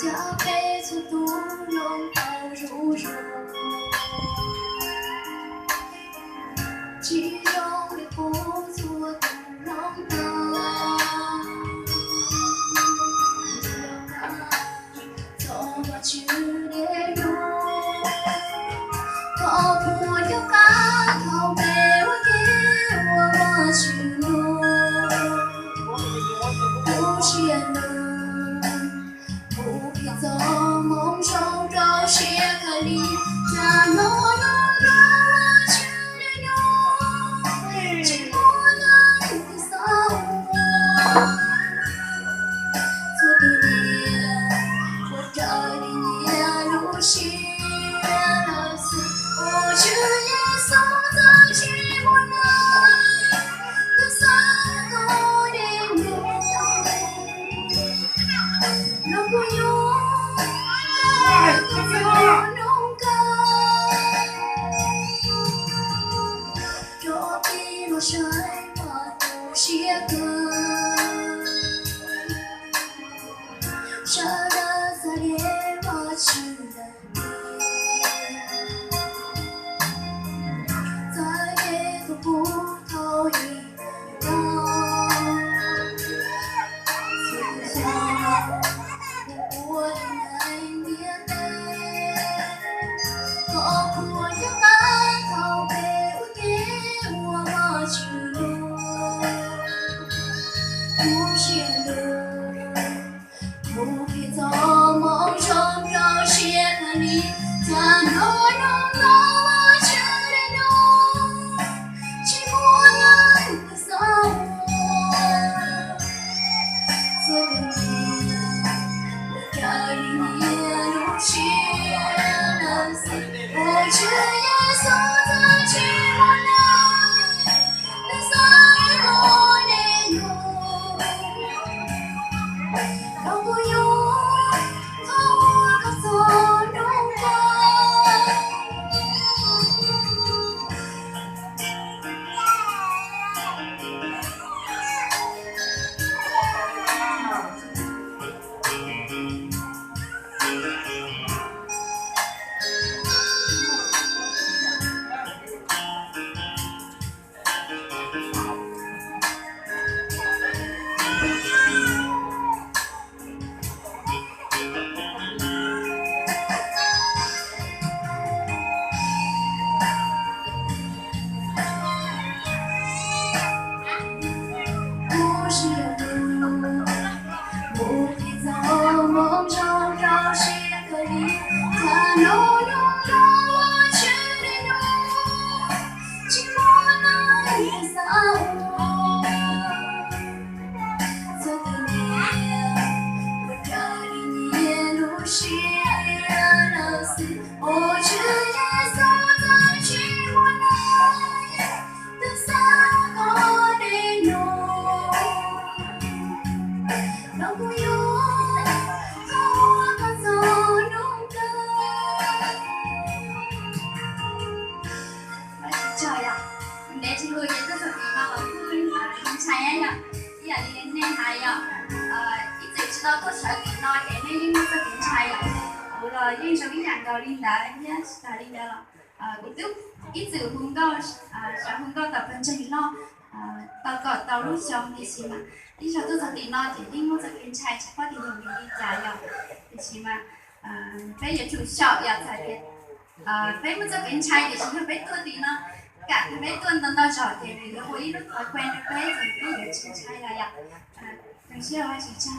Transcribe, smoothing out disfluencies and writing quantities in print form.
加倍速度拥抱入手，其中的不错的容纳，怎么去列入？靠谱的感，靠背我给我去路，不显露。不必做梦中找些个理，假诺用让我去利用，寂寞的一个扫我，做对脸，我这里也如心了死，我只也送走寂寞来的三个年月。如果有爱的做勇敢，若比落水我都些个，舍得在烈我去了你，再也做不到一个。我的爱你泪，靠谱的爱，靠背我给我去路，不显露，不必做梦中找些个理，假诺用让我去利用，寂寞的个扫我，做个你。这里也如雪了死，我只也送在寂寞来的三个年月。如果有他做勇敢，不是路，不必做梦中找些个理，假诺用让我去利用，寂寞的一个扫我，做个你，我这里你也如雪了死，我只也送在寂寞来的三个年月。如果有他做勇敢，trời ạ, để chị Hương vậy có thực hiện là Hương không sai á, bây giờ đi đến đây hay ít chữ chỉ đó có sở kiện nói để nên có thực hiện sai ạ, rồi nhưng sau cái hàng đầu đi đã nhé, đã đi đã là cũng tức ít chữ Hương có sẽ Hương có tập bên trên nó tao có tao lúc xong thì xí mà đi sau tôi thực hiện nó thì đi mua thực hiện sai chắc có thì mình đi trả rồi thì xí mà bây giờ chủ sở giờ phải biết bây giờ thực hiện sai thì chúng ta biết tôi thì nó cả cái mấy tuần tao giỏi thì mình có ý rất thói quen cái thì bây giờ chính sai là vậy. Đừng xưa hai chị cha.